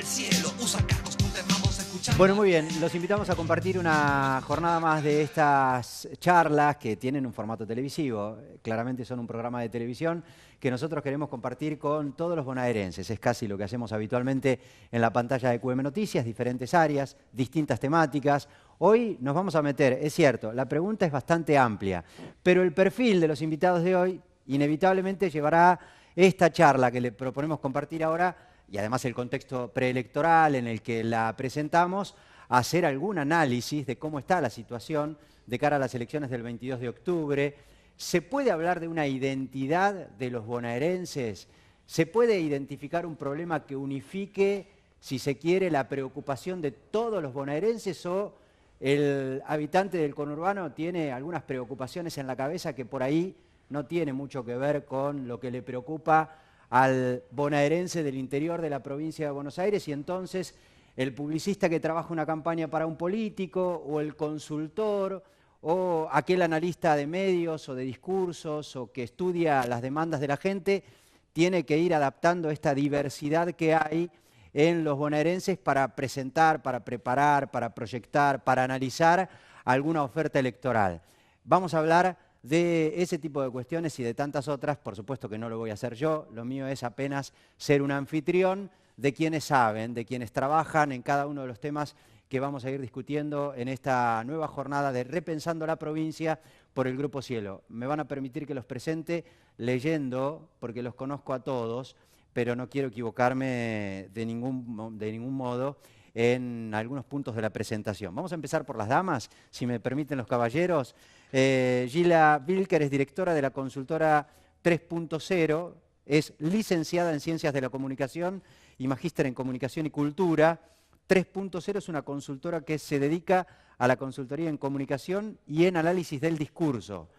al cielo, usa cascos, puntes, vamos escuchando. Bueno, muy bien, los invitamos a compartir una jornada más de estas charlas que tienen un formato televisivo. Claramente son un programa de televisión que nosotros queremos compartir con todos los bonaerenses. Es casi lo que hacemos habitualmente en la pantalla de QM Noticias, diferentes áreas, distintas temáticas. Hoy nos vamos a meter, es cierto, la pregunta es bastante amplia, pero el perfil de los invitados de hoy inevitablemente llevará esta charla que le proponemos compartir ahora, y además el contexto preelectoral en el que la presentamos, a hacer algún análisis de cómo está la situación de cara a las elecciones del 22 de octubre. ¿Se puede hablar de una identidad de los bonaerenses? ¿Se puede identificar un problema que unifique, si se quiere, la preocupación de todos los bonaerenses, o el habitante del conurbano tiene algunas preocupaciones en la cabeza que por ahí no tiene mucho que ver con lo que le preocupa al bonaerense del interior de la provincia de Buenos Aires, y entonces el publicista que trabaja una campaña para un político, o el consultor, o aquel analista de medios o de discursos, o que estudia las demandas de la gente, tiene que ir adaptando esta diversidad que hay en los bonaerenses para presentar, para preparar, para proyectar, para analizar alguna oferta electoral. Vamos a hablar de ese tipo de cuestiones y de tantas otras. Por supuesto que no lo voy a hacer yo, lo mío es apenas ser un anfitrión de quienes saben, de quienes trabajan en cada uno de los temas que vamos a ir discutiendo en esta nueva jornada de Repensando la Provincia por el Grupo Cielo. Me van a permitir que los presente leyendo, porque los conozco a todos, pero no quiero equivocarme de ningún modo en algunos puntos de la presentación. Vamos a empezar por las damas, si me permiten los caballeros. Gila Wilker es directora de la consultora 3.0, es licenciada en Ciencias de la Comunicación y magíster en Comunicación y Cultura. 3.0 es una consultora que se dedica a la consultoría en comunicación y en análisis del discurso.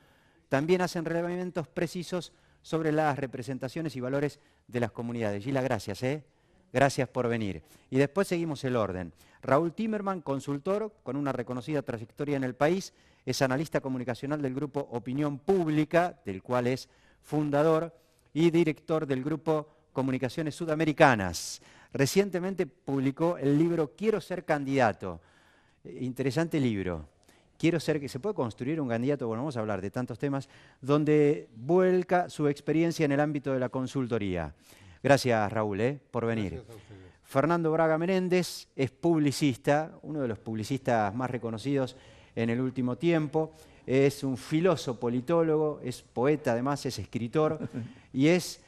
También hacen relevamientos precisos sobre las representaciones y valores de las comunidades. Gila, gracias, Gracias por venir. Y después seguimos el orden. Raúl Timerman, consultor con una reconocida trayectoria en el país, es analista comunicacional del grupo Opinión Pública, del cual es fundador, y director del grupo Comunicaciones Sudamericanas. Recientemente publicó el libro Quiero ser candidato. Interesante libro. ¿Se puede construir un candidato? Bueno, vamos a hablar de tantos temas, donde vuelca su experiencia en el ámbito de la consultoría. Gracias, Raúl, por venir. Gracias a ustedes. Fernando Braga Menéndez es publicista, uno de los publicistas más reconocidos en el último tiempo. Es un filósofo politólogo, es poeta además, es escritor y es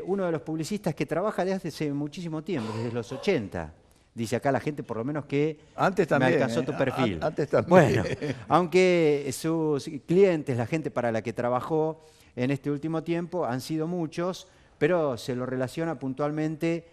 uno de los publicistas que trabaja desde hace muchísimo tiempo, desde los 80. Dice acá la gente, por lo menos, que antes también, me alcanzó tu perfil. Antes también. Bueno, aunque sus clientes, la gente para la que trabajó en este último tiempo, han sido muchos, pero se lo relaciona puntualmente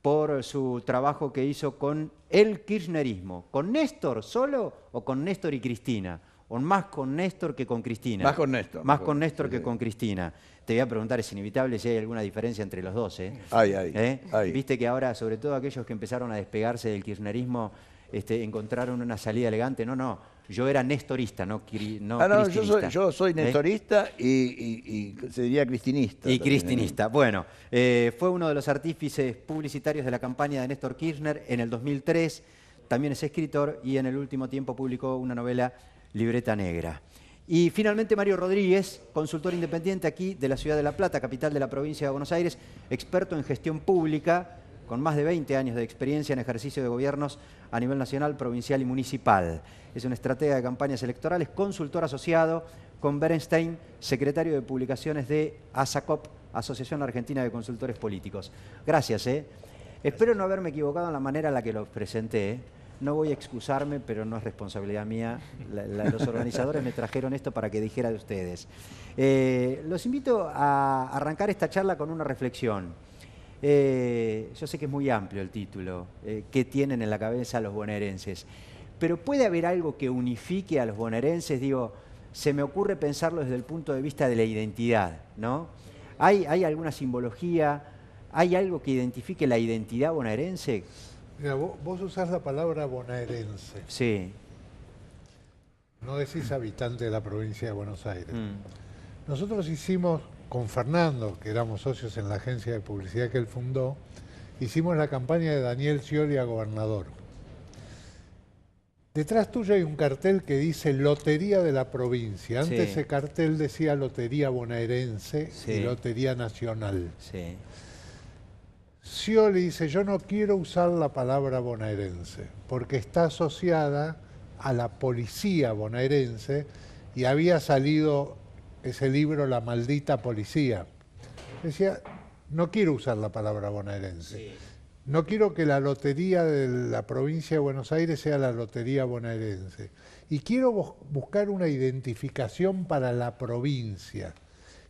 por su trabajo que hizo con el kirchnerismo. ¿Con Néstor solo o con Néstor y Cristina? ¿O más con Néstor que con Cristina? Más con Néstor. Más con Néstor que con Cristina. Te voy a preguntar, es inevitable si hay alguna diferencia entre los dos, Ay. Viste que ahora, sobre todo aquellos que empezaron a despegarse del kirchnerismo, encontraron una salida elegante. No, yo era nestorista, no cristinista. Yo soy nestorista y se diría cristinista. Y cristinista. Bueno, fue uno de los artífices publicitarios de la campaña de Néstor Kirchner en el 2003. También es escritor y en el último tiempo publicó una novela, Libreta Negra. Y finalmente Mario Rodríguez, consultor independiente aquí de la ciudad de La Plata, capital de la provincia de Buenos Aires, experto en gestión pública, con más de 20 años de experiencia en ejercicio de gobiernos a nivel nacional, provincial y municipal. Es un estratega de campañas electorales, consultor asociado con Bernstein, secretario de publicaciones de ASACOP, Asociación Argentina de Consultores Políticos. Gracias, Espero no haberme equivocado en la manera en la que los presenté, No voy a excusarme, pero no es responsabilidad mía. Los organizadores me trajeron esto para que dijera de ustedes. Los invito a arrancar esta charla con una reflexión. Yo sé que es muy amplio el título, ¿qué tienen en la cabeza los bonaerenses? Pero ¿puede haber algo que unifique a los bonaerenses? Digo, se me ocurre pensarlo desde el punto de vista de la identidad, ¿no? ¿Hay alguna simbología? ¿Hay algo que identifique la identidad bonaerense? Mira, vos usás la palabra bonaerense. Sí. No decís habitante de la provincia de Buenos Aires. Nosotros hicimos, con Fernando, que éramos socios en la agencia de publicidad que él fundó, hicimos la campaña de Daniel Scioli a gobernador. Detrás tuyo hay un cartel que dice Lotería de la Provincia. Antes Sí. ese cartel decía Lotería Bonaerense Sí. y Lotería Nacional. Sí. Scioli dice, yo no quiero usar la palabra bonaerense, porque está asociada a la policía bonaerense y había salido ese libro La Maldita Policía. Decía, no quiero usar la palabra bonaerense. Sí. No quiero que la lotería de la provincia de Buenos Aires sea la lotería bonaerense. Y quiero buscar una identificación para la provincia.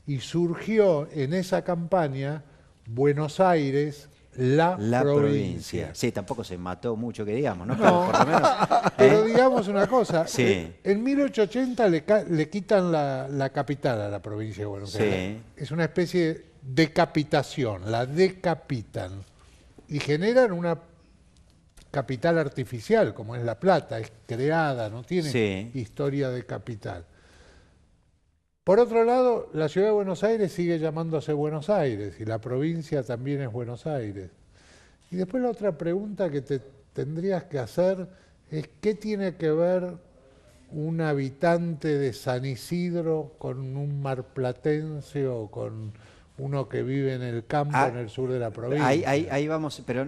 Y surgió en esa campaña Buenos Aires, la provincia. Sí, tampoco se mató mucho que digamos, ¿no? No, Por lo menos, pero digamos una cosa, Sí. en 1880 le quitan la capital a la provincia de Buenos Sí. Aires. Es una especie de decapitación, la decapitan y generan una capital artificial, como es La Plata, es creada, no tiene Sí. historia de capital. Por otro lado, la ciudad de Buenos Aires sigue llamándose Buenos Aires y la provincia también es Buenos Aires. Y después la otra pregunta que te tendrías que hacer es ¿qué tiene que ver un habitante de San Isidro con un marplatense o con uno que vive en el campo en el sur de la provincia? Ahí vamos, pero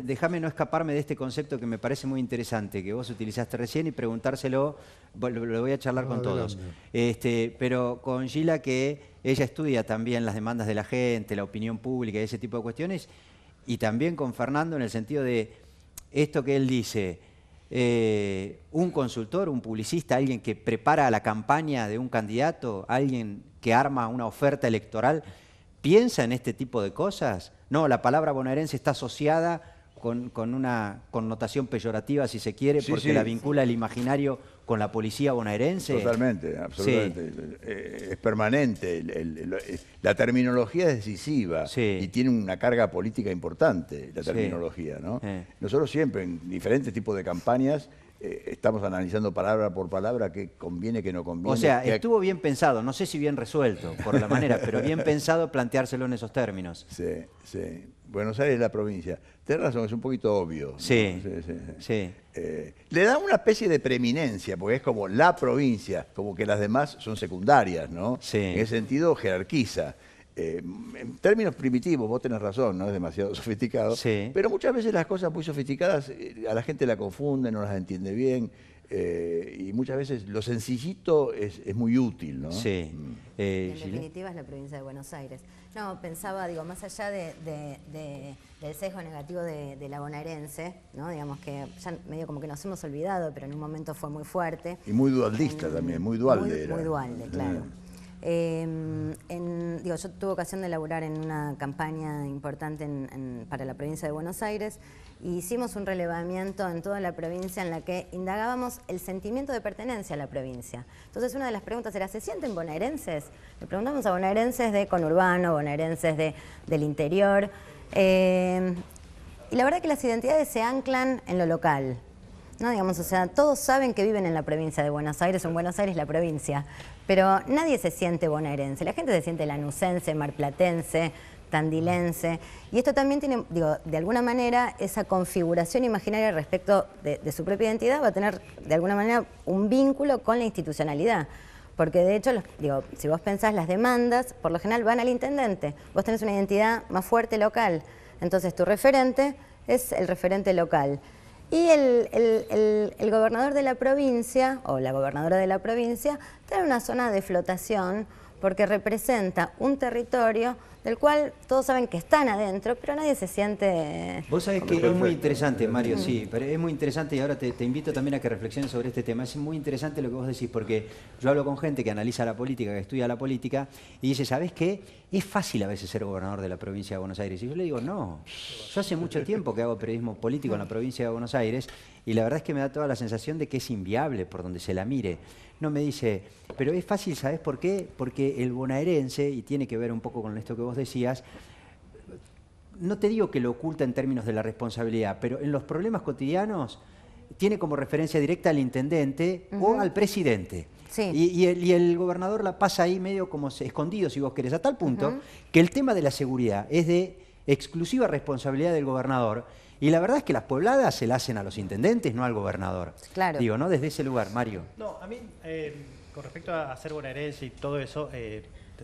déjame no escaparme de este concepto que me parece muy interesante, que vos utilizaste recién y preguntárselo, lo voy a charlar con todos. Pero con Gila, que ella estudia también las demandas de la gente, la opinión pública y ese tipo de cuestiones, y también con Fernando en el sentido de esto que él dice, un consultor, un publicista, alguien que prepara la campaña de un candidato, alguien que arma una oferta electoral, ¿piensa en este tipo de cosas? No, la palabra bonaerense está asociada con una connotación peyorativa, si se quiere, Sí, porque sí. la vincula el imaginario con la policía bonaerense. Totalmente, absolutamente. Es permanente. La terminología es decisiva Sí. y tiene una carga política importante, la Sí. terminología, ¿no? Nosotros siempre, en diferentes tipos de campañas, estamos analizando palabra por palabra qué conviene, qué no conviene. O sea, qué- estuvo bien pensado, no sé si bien resuelto por la manera, pero bien pensado planteárselo en esos términos. Sí, sí. Buenos Aires es la provincia. Tenés razón, es un poquito obvio, ¿no? Sí, Sí, sí. sí. Le da una especie de preeminencia, porque es como la provincia, como que las demás son secundarias, ¿no? Sí. En ese sentido jerarquiza. En términos primitivos, vos tenés razón, no es demasiado sofisticado, Sí. pero muchas veces las cosas muy sofisticadas a la gente la confunden, no las entiende bien, y muchas veces lo sencillito es muy útil, ¿no? Sí. En Gila. definitiva es la provincia de Buenos Aires. No, pensaba, digo, más allá del sesgo negativo de la bonaerense, ¿no? Digamos que ya medio como que nos hemos olvidado, pero en un momento fue muy fuerte. Y muy dualdista también, muy dualde era. Muy dualde, claro. Digo, yo tuve ocasión de laburar en una campaña importante para la provincia de Buenos Aires y hicimos un relevamiento en toda la provincia en la que indagábamos el sentimiento de pertenencia a la provincia. Entonces una de las preguntas era, ¿se sienten bonaerenses? Le preguntamos a bonaerenses de conurbano, bonaerenses del interior, y la verdad que las identidades se anclan en lo local. ¿No? Digamos, o sea, todos saben que viven en la provincia de Buenos Aires, o en Buenos Aires la provincia, pero nadie se siente bonaerense. La gente se siente lanucense, marplatense, tandilense, y esto también tiene, digo, de alguna manera, esa configuración imaginaria respecto de su propia identidad va a tener, de alguna manera, un vínculo con la institucionalidad. Porque de hecho, digo, si vos pensás las demandas, por lo general van al intendente. Vos tenés una identidad más fuerte local, entonces tu referente es el referente local. Y el gobernador de la provincia, o la gobernadora de la provincia, tiene una zona de flotación porque representa un territorio del cual todos saben que están adentro, pero nadie se siente... Vos sabés que es muy interesante, Mario, sí, pero es muy interesante y ahora te invito también a que reflexiones sobre este tema. Es muy interesante lo que vos decís, porque yo hablo con gente que analiza la política, que estudia la política, y dice, ¿sabés qué? Es fácil a veces ser gobernador de la provincia de Buenos Aires. Y yo le digo, no, yo hace mucho tiempo que hago periodismo político en la provincia de Buenos Aires, y la verdad es que me da toda la sensación de que es inviable por donde se la mire. No me dice, pero es fácil, ¿sabés por qué? Porque el bonaerense, y tiene que ver un poco con esto que vos decías, no te digo que lo oculta en términos de la responsabilidad, pero en los problemas cotidianos tiene como referencia directa al intendente o al presidente. Sí. Y el gobernador la pasa ahí medio como escondido, si vos querés, a tal punto que el tema de la seguridad es de exclusiva responsabilidad del gobernador. Y la verdad es que las pobladas se las hacen a los intendentes, no al gobernador. Claro. Digo, ¿no? Desde ese lugar, Mario. No, a mí, con respecto a hacer bonaerense y todo eso,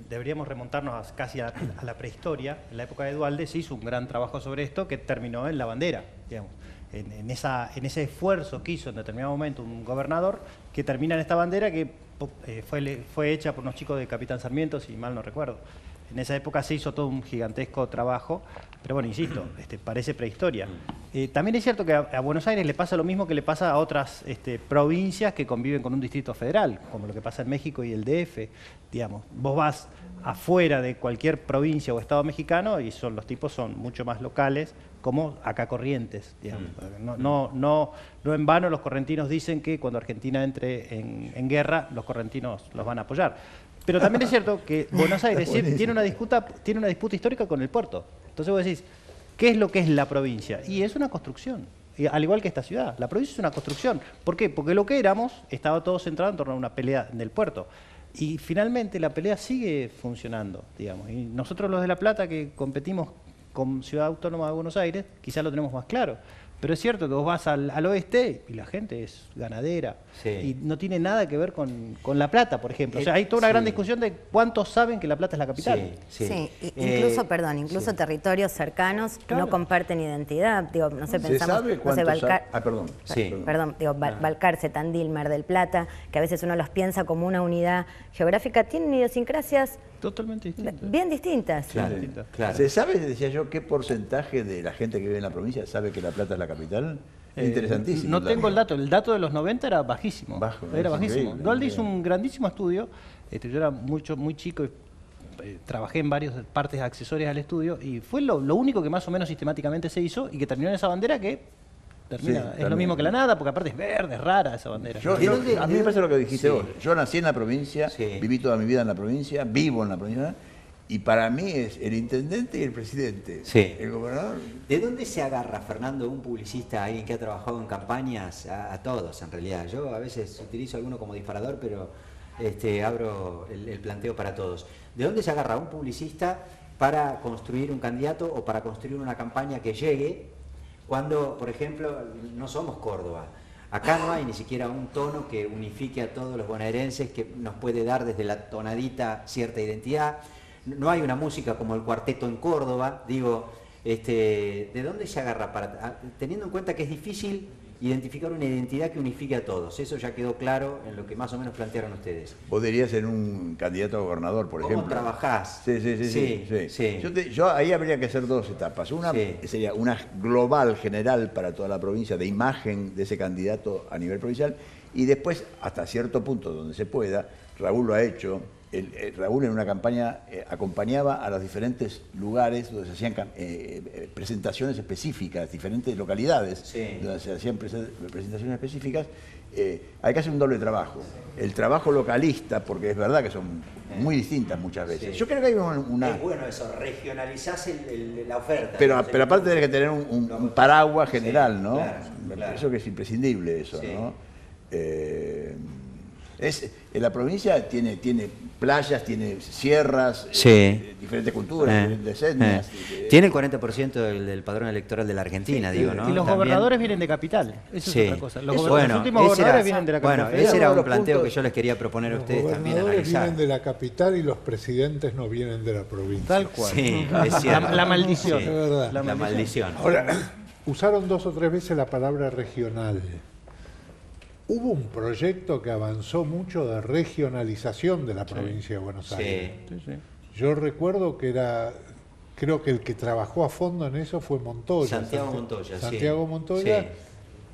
deberíamos remontarnos casi a la prehistoria. En la época de Duhalde se hizo un gran trabajo sobre esto que terminó en la bandera, digamos. En ese esfuerzo que hizo en determinado momento un gobernador, que termina en esta bandera que fue hecha por unos chicos de Capitán Sarmiento, si mal no recuerdo. En esa época se hizo todo un gigantesco trabajo, pero bueno, insisto, parece prehistoria. También es cierto que a Buenos Aires le pasa lo mismo que le pasa a otras provincias que conviven con un distrito federal, como lo que pasa en México y el DF, digamos. Vos vas afuera de cualquier provincia o estado mexicano y los tipos son mucho más locales, como acá Corrientes, digamos. No en vano los correntinos dicen que cuando Argentina entre en guerra, los correntinos los van a apoyar. Pero también es cierto que Buenos Aires tiene una disputa histórica con el puerto. Entonces vos decís, ¿qué es lo que es la provincia? Y es una construcción, al igual que esta ciudad. La provincia es una construcción. ¿Por qué? Porque lo que éramos estaba todo centrado en torno a una pelea del puerto. Y finalmente la pelea sigue funcionando, digamos. Y nosotros los de La Plata que competimos con Ciudad Autónoma de Buenos Aires, quizás lo tenemos más claro. Pero es cierto que vos vas al oeste y la gente es ganadera. Sí. Y no tiene nada que ver con La Plata, por ejemplo. O sea, hay toda una gran discusión de cuántos saben que La Plata es la capital. Sí, incluso territorios cercanos no comparten identidad. Digo, no sé, pensamos, sabe cuántos perdón. Sí. Perdón, digo, Balcarce, Tandil, Mar del Plata, que a veces uno los piensa como una unidad geográfica, tienen idiosincrasias Totalmente distinto. bien distintas. Claro, claro. ¿Se sabe, decía yo, qué porcentaje de la gente que vive en la provincia sabe que La Plata es la capital? Es interesantísimo. No tengo el dato. El dato de los 90 era bajísimo. Era bajísimo. increíble. Duhalde hizo un grandísimo estudio. Yo era muy chico y trabajé en varias partes accesorias al estudio y fue lo único que más o menos sistemáticamente se hizo y que terminó en esa bandera que termina, es lo mismo que la nada, porque aparte es verde, es rara esa bandera. A mí me parece lo que dijiste vos. Yo nací en la provincia, Sí. viví toda mi vida en la provincia, vivo en la provincia, y para mí es el intendente y el presidente. Sí. El gobernador. ¿De dónde se agarra, Fernando, un publicista, alguien que ha trabajado en campañas? A todos, en realidad. Yo a veces utilizo alguno como disparador, pero abro el planteo para todos. ¿De dónde se agarra un publicista para construir un candidato o para construir una campaña que llegue cuando, por ejemplo, no somos Córdoba? Acá no hay ni siquiera un tono que unifique a todos los bonaerenses, que nos puede dar desde la tonadita cierta identidad. No hay una música como el cuarteto en Córdoba. Digo, ¿de dónde se agarra? Teniendo en cuenta que es difícil identificar una identidad que unifique a todos. Eso ya quedó claro en lo que más o menos plantearon ustedes. Vos dirías ser un candidato a gobernador, por ejemplo. ¿Cómo trabajás? Sí. Yo ahí habría que hacer dos etapas. Una sería una global, general para toda la provincia, de imagen de ese candidato a nivel provincial, y después, hasta cierto punto donde se pueda, Raúl lo ha hecho. Raúl en una campaña acompañaba a los diferentes lugares donde se hacían presentaciones específicas, diferentes localidades donde se hacían presentaciones específicas. Hay que hacer un doble trabajo. El trabajo localista, porque es verdad que son muy distintas muchas veces. Sí. Yo creo que hay una... Es bueno eso, regionalizás la oferta. Pero aparte tenés que tener un paraguas general, ¿no? Claro. Eso que es imprescindible, eso, ¿no? La provincia tiene playas, tiene sierras, diferentes culturas, diferentes etnias. Tiene el 40% del padrón electoral de la Argentina, digo, ¿no? Y los También. gobernadores vienen de capital. Eso es otra cosa. Los últimos ese gobernadores vienen de la capital. Bueno, ese era un Los planteo puntos- que yo les quería proponer a ustedes Los también gobernadores analizar. vienen de la capital y los presidentes no vienen de la provincia. Tal cual. Sí, es cierto. La maldición. Sí, Es verdad. la maldición. Ahora, usaron 2 o 3 veces la palabra regional. Hubo un proyecto que avanzó mucho de regionalización de la provincia de Buenos Aires. Yo recuerdo que creo que el que trabajó a fondo en eso fue Montoya. Santiago Montoya, sí. Santiago Montoya, Sí.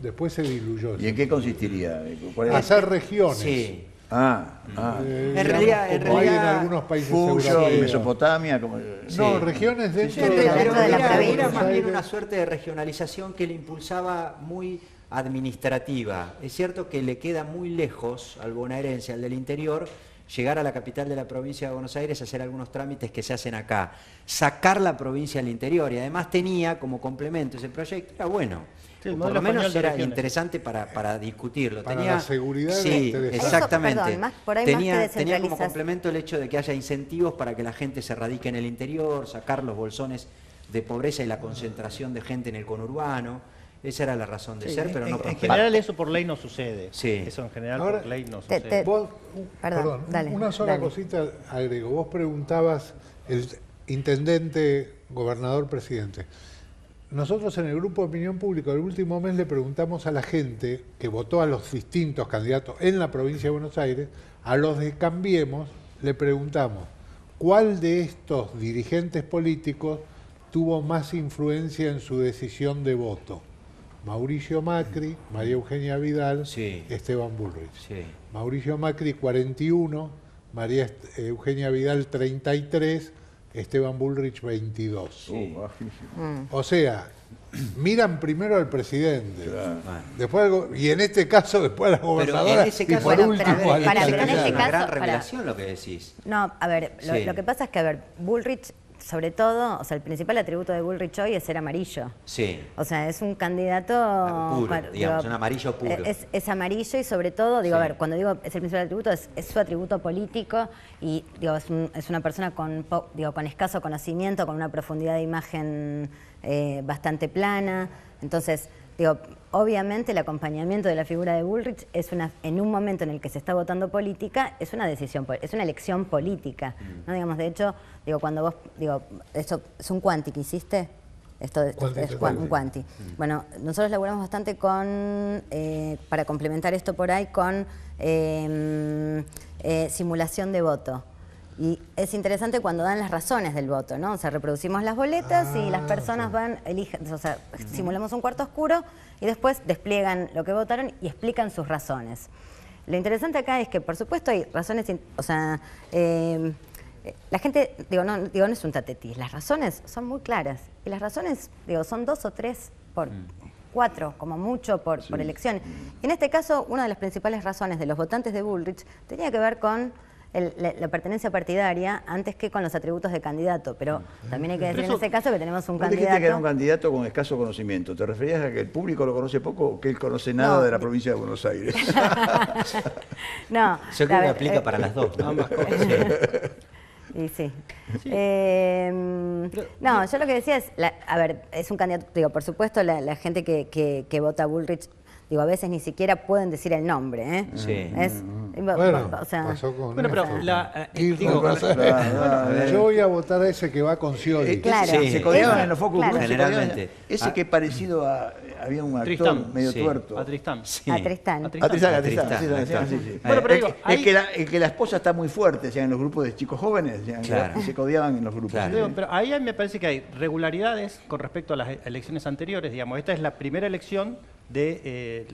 después se diluyó. ¿Y en qué consistiría? ¿Cuál era? Hacer regiones. Sí. Digamos, realidad- como hay en realidad, algunos países Fuyo, europeos. Mesopotamia, como... No, regiones dentro sí, de la dentro de la provincia de provincia. era Buenos más bien Aires. una suerte de regionalización que le impulsaba muy administrativa. Es cierto que le queda muy lejos al bonaerense, al del interior, llegar a la capital de la provincia de Buenos Aires a hacer algunos trámites que se hacen acá. Sacar la provincia al interior, y además tenía como complemento ese proyecto, era bueno. Sí, el O por modelo lo menos español de era regiones. interesante para discutirlo. Para la seguridad era sí, interesante. exactamente. Eso, perdón, por ahí más que tenía como descentralización. complemento el hecho de que haya incentivos para que la gente se radique en el interior, sacar los bolsones de pobreza y la concentración de gente en el conurbano. Esa era la razón de ser, pero no en general eso por ley no sucede. Sí. Eso en general Ahora, por ley no sucede. Perdón, dale, una sola dale. cosita agrego. Vos preguntabas, el intendente, gobernador, presidente. Nosotros en el grupo de opinión pública el último mes le preguntamos a la gente que votó a los distintos candidatos en la provincia de Buenos Aires, a los de Cambiemos, le preguntamos cuál de estos dirigentes políticos tuvo más influencia en su decisión de voto. Mauricio Macri, María Eugenia Vidal, Sí. Esteban Bullrich. Sí. Mauricio Macri 41, María Eugenia Vidal 33, Esteban Bullrich 22. O sea, miran primero al presidente, después y en este caso después a la Pero gobernadora en ese y caso, por Bueno, último pero al para, es pero en este una caso, gran para. revelación lo que decís. No, a ver, Sí. lo que pasa es que, a ver, Bullrich, sobre todo, o sea, el principal atributo de Bullrich hoy es ser amarillo. Sí. O sea, es un candidato... Puro, digamos, un amarillo puro. Es amarillo y sobre todo, digo, Sí. a ver, cuando digo es el principal atributo, es su atributo político y, digo, es una persona con escaso conocimiento, con una profundidad de imagen bastante plana. Entonces, digo, obviamente el acompañamiento de la figura de Bullrich es en un momento en el que se está votando política, es una decisión, es una elección política. ¿No? Digamos, de hecho, digo, cuando vos, digo, esto es un cuanti que hiciste. Esto es un cuanti. Bueno, nosotros laburamos bastante con, para complementar esto por ahí, con simulación de voto. Y es interesante cuando dan las razones del voto, ¿no? O sea, reproducimos las boletas y las personas eligen, o sea, simulamos un cuarto oscuro y después despliegan lo que votaron y explican sus razones. Lo interesante acá es que, por supuesto, hay razones, o sea, la gente, no es un tatetí, las razones son muy claras. Y las razones, son 2 o 3 por 4, como mucho, por elección. Y en este caso, una de las principales razones de los votantes de Bullrich tenía que ver con la pertenencia partidaria antes que con los atributos de candidato. Pero también hay que decir en ese caso que tenemos un Vos dijiste que era un candidato... candidato con escaso conocimiento. ¿Te referías a que el público lo conoce poco o que él conoce nada de la provincia de Buenos Aires? No, Yo creo que aplica para las dos, ¿no? Ambas cosas. Y sí. No, yo lo que decía es, a ver, es un candidato, por supuesto la gente que vota a Bullrich, a veces ni siquiera pueden decir el nombre, ¿eh? Sí. Bueno, o sea, pasó con Bueno, pero yo voy a votar a ese que va con Scioli. Claro. Sí. Se codeaban Ese, en los focus claro. group, se codeaban. Generalmente. Ese que es parecido a... Había un actor Tristán. medio Sí. tuerto. A Tristán. Sí. A Tristán. A Tristán, Tristán. sí. Bueno, pero digo, el que la esposa está muy fuerte, o sea, en los grupos de chicos jóvenes, o sea, Claro. y se codeaban en los grupos. Claro. Digo, pero ahí me parece que hay regularidades con respecto a las elecciones anteriores. Digamos, esta es la primera elección de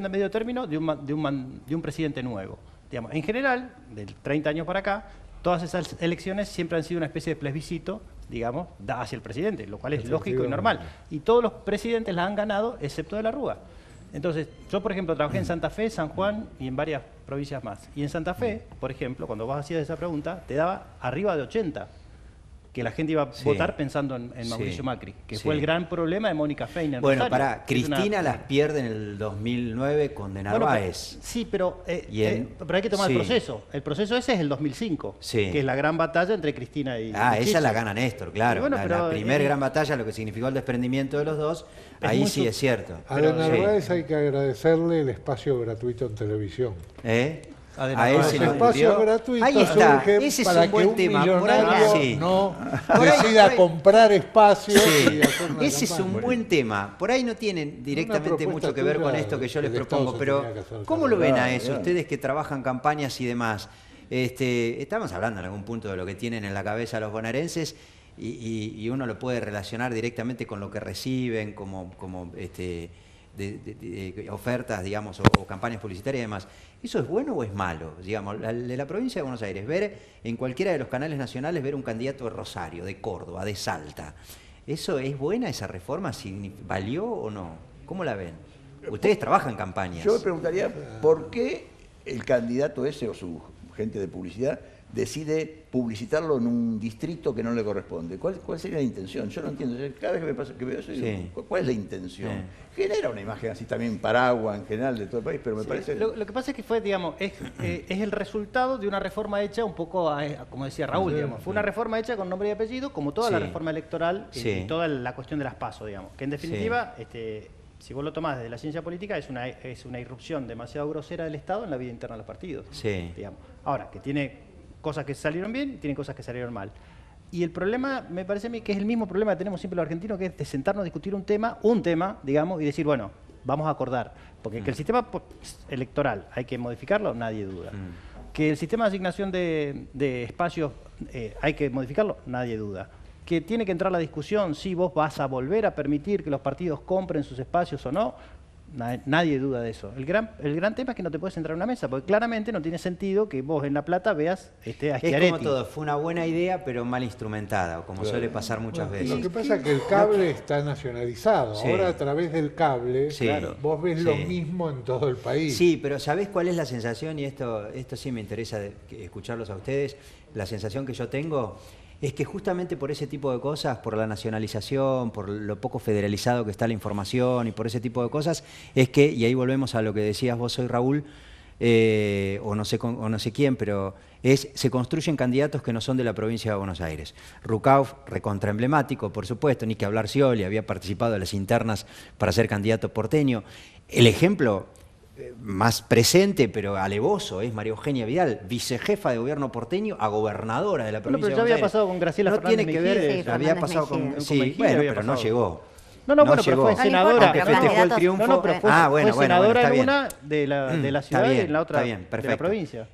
medio término de un presidente nuevo. Digamos, en general, del 30 años para acá, todas esas elecciones siempre han sido una especie de plebiscito, digamos, hacia el presidente, lo cual es lógico y normal. Y todos los presidentes la han ganado, excepto de la Rúa. Entonces, yo, por ejemplo, trabajé en Santa Fe, San Juan y en varias provincias más. Y en Santa Fe, por ejemplo, cuando vos hacías esa pregunta, te daba arriba de 80, que la gente iba a votar pensando en Mauricio Macri, que fue el gran problema de Mónica Feiner. Bueno, Cristina las pierde en el 2009 con De Narváez. Sí, pero hay que tomar sí. el proceso. El proceso ese es el 2005, Sí. que es la gran batalla entre Cristina y Esa Kirchner. la gana Néstor, claro. Y bueno, la pero, primera gran batalla, lo que significó el desprendimiento de los dos, ahí muy sí es cierto. A De Narváez hay que agradecerle el espacio gratuito en televisión. A Narváez. él se El lo espacio dio. gratuito Ahí está, surge ese es para un que buen un tema. Por ahí, millonario sí. no Por ahí, decida comprar espacio y hacer una Ese es un campaña. buen tema. Por ahí no tienen directamente propuesta mucho que ver con tuya, esto que yo les el Estado propongo, se pero tenía que hacer ¿cómo lo ven a Claro, eso? claro. Ustedes que trabajan campañas y demás. Estamos hablando en algún punto de lo que tienen en la cabeza los bonaerenses y uno lo puede relacionar directamente con lo que reciben como de ofertas, digamos, o campañas publicitarias y demás. ¿Eso es bueno o es malo? Digamos, de la provincia de Buenos Aires, ver en cualquiera de los canales nacionales, ver un candidato de Rosario, de Córdoba, de Salta. ¿Eso es buena, esa reforma? ¿Valió o no? ¿Cómo la ven? Ustedes trabajan campañas. Yo me preguntaría por qué el candidato ese o su gente de publicidad decide publicitarlo en un distrito que no le corresponde. ¿Cuál sería la intención? Yo no entiendo. Cada vez que veo eso, digo, ¿cuál es la intención? Genera una imagen así también paraguas en general de todo el país, pero me parece... Lo que pasa es que fue, digamos, es el resultado de una reforma hecha un poco, como decía Raúl, digamos. Fue una reforma hecha con nombre y apellido, como toda la reforma electoral y toda la cuestión de las PASO, digamos. Que en definitiva, si vos lo tomás desde la ciencia política, es una irrupción demasiado grosera del Estado en la vida interna de los partidos. Digamos. Ahora, que tiene cosas que salieron bien y tiene cosas que salieron mal. Y el problema, me parece a mí, que es el mismo problema que tenemos siempre los argentinos, que es de sentarnos a discutir un tema, digamos, y decir, bueno, vamos a acordar. Porque que el sistema electoral hay que modificarlo, nadie duda. Que el sistema de asignación de espacios hay que modificarlo, nadie duda. Que tiene que entrar la discusión si vos vas a volver a permitir que los partidos compren sus espacios o no, nadie duda de eso. El gran tema es que no te puedes entrar a una mesa, porque claramente no tiene sentido que vos en La Plata veas a Schiaretti. Es como todo, fue una buena idea, pero mal instrumentada, como suele pasar muchas veces. Lo que pasa es que el cable está nacionalizado. Ahora a través del cable vos ves lo mismo en todo el país. Sí, pero ¿sabés cuál es la sensación? Y esto sí me interesa escucharlos a ustedes. La sensación que yo tengo es que justamente por ese tipo de cosas, por la nacionalización, por lo poco federalizado que está la información y por ese tipo de cosas, es que, y ahí volvemos a lo que decías vos hoy, Raúl, o no sé quién, pero se construyen candidatos que no son de la provincia de Buenos Aires. Rucauf, recontraemblemático, por supuesto, ni que hablar Scioli, había participado en las internas para ser candidato porteño. El ejemplo más presente, pero alevoso, es María Eugenia Vidal, vicejefa de gobierno porteño a gobernadora de la provincia de Buenos Aires. Pero ya había pasado con Graciela Fernández Tiene que ver, había pasado con... Sí, bueno, pero no llegó. Bueno, pero fue senadora. Aunque festejó el triunfo. Fue senadora en una de la ciudad y en la otra de la provincia.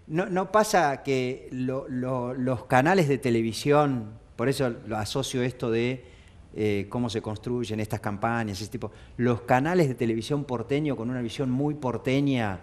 No pasa que los canales de televisión, por eso lo asocio esto de cómo se construyen estas campañas, ese tipo. Los canales de televisión porteño con una visión muy porteña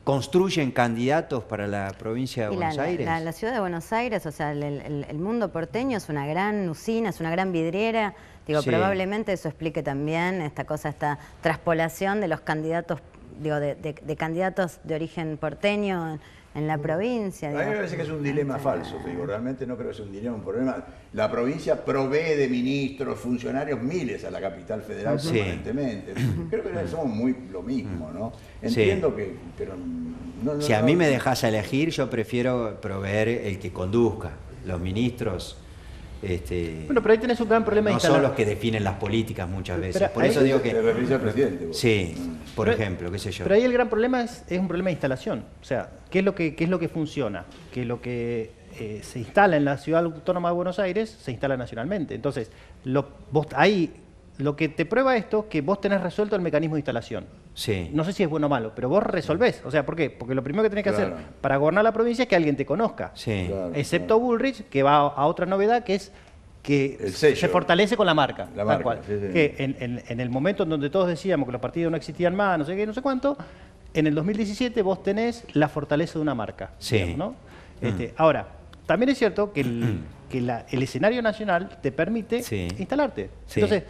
construyen candidatos para la provincia de Buenos Aires. La ciudad de Buenos Aires, o sea, el mundo porteño es una gran usina, es una gran vidriera. Digo, probablemente eso explique también esta traspolación de los candidatos, de candidatos de origen porteño en la provincia. A mí me parece que es un dilema falso, digo, realmente no creo que sea un dilema, un problema. La provincia provee de ministros, funcionarios, miles a la capital federal permanentemente. Creo que somos muy lo mismo, ¿no? Entiendo que, pero no. Si a mí me dejas elegir, yo prefiero proveer el que conduzca. Los ministros... Bueno, pero ahí tenés un gran problema de instalación. No son los que definen las políticas muchas veces. Por eso digo que... Te referís al presidente. Vos. Sí, por ejemplo, qué sé yo. Pero ahí el gran problema es un problema de instalación. O sea, ¿qué es lo que funciona? Que lo que se instala en la Ciudad Autónoma de Buenos Aires se instala nacionalmente. Entonces, lo que te prueba esto, que vos tenés resuelto el mecanismo de instalación. Sí. No sé si es bueno o malo, pero vos resolvés. O sea, ¿por qué? Porque lo primero que tenés que hacer para gobernar la provincia es que alguien te conozca. Sí. Excepto Bullrich, que va a otra novedad, que es que se fortalece con la marca. Tal cual. Que en el momento en donde todos decíamos que los partidos no existían más, no sé qué, no sé cuánto, en el 2017 vos tenés la fortaleza de una marca. Sí. Digamos, ¿no? Ahora, también es cierto que el escenario nacional te permite instalarte. Sí. Entonces,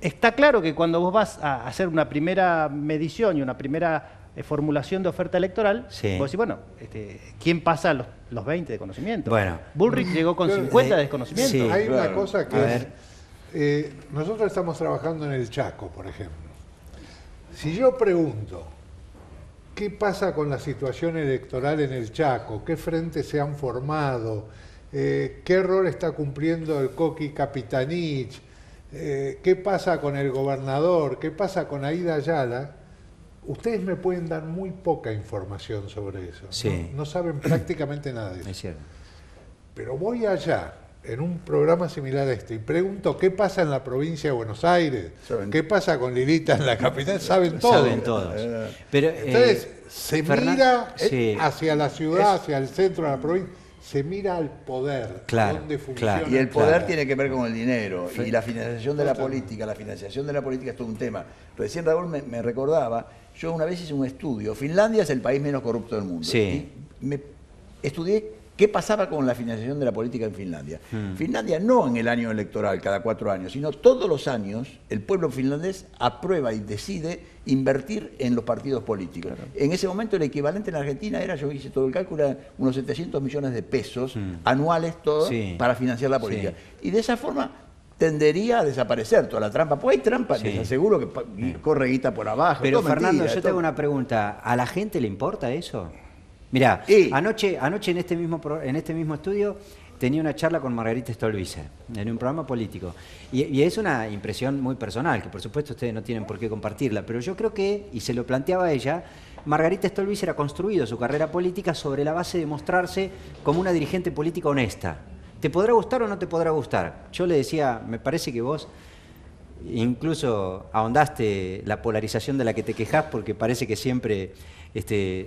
está claro que cuando vos vas a hacer una primera medición y una primera formulación de oferta electoral, vos decís, bueno, ¿quién pasa los 20 de conocimiento? Bueno. Bullrich llegó con 50 de desconocimiento. Sí, hay una cosa que es, nosotros estamos trabajando en el Chaco, por ejemplo. Si yo pregunto, ¿qué pasa con la situación electoral en el Chaco? ¿Qué frentes se han formado? ¿Qué rol está cumpliendo el Coqui Capitanich? ¿Qué pasa con el gobernador? ¿Qué pasa con Aida Ayala? Ustedes me pueden dar muy poca información sobre eso. Sí. No saben prácticamente nada de eso. Es cierto. Pero voy allá, en un programa similar a este, y pregunto qué pasa en la provincia de Buenos Aires, qué pasa con Lilita en la capital, saben todo. Saben todos. Pero, entonces, se mira hacia la ciudad, hacia el centro de la provincia, se mira al poder, dónde funciona. Y el poder tiene que ver con el dinero, y la financiación de la política. La financiación de la política es todo un tema. Recién Raúl me recordaba, yo una vez hice un estudio, Finlandia es el país menos corrupto del mundo. Sí. Y estudié ¿Qué pasaba con la financiación de la política en Finlandia? Finlandia no en el año electoral, cada 4 años, sino todos los años el pueblo finlandés aprueba y decide invertir en los partidos políticos. Claro. En ese momento el equivalente en la Argentina era, yo hice todo el cálculo, era unos 700 millones de pesos anuales todos para financiar la política. Y de esa forma tendería a desaparecer toda la trampa. Pues hay trampa, les aseguro que corre guita por abajo. Pero Fernando, yo te hago una pregunta. ¿A la gente le importa eso? Mirá, anoche en este mismo estudio tenía una charla con Margarita Stolbizer en un programa político. Y es una impresión muy personal, que por supuesto ustedes no tienen por qué compartirla, pero yo creo que, y se lo planteaba ella, Margarita Stolbizer ha construido su carrera política sobre la base de mostrarse como una dirigente política honesta. ¿Te podrá gustar o no te podrá gustar? Yo le decía, me parece que vos incluso ahondaste la polarización de la que te quejás porque parece que siempre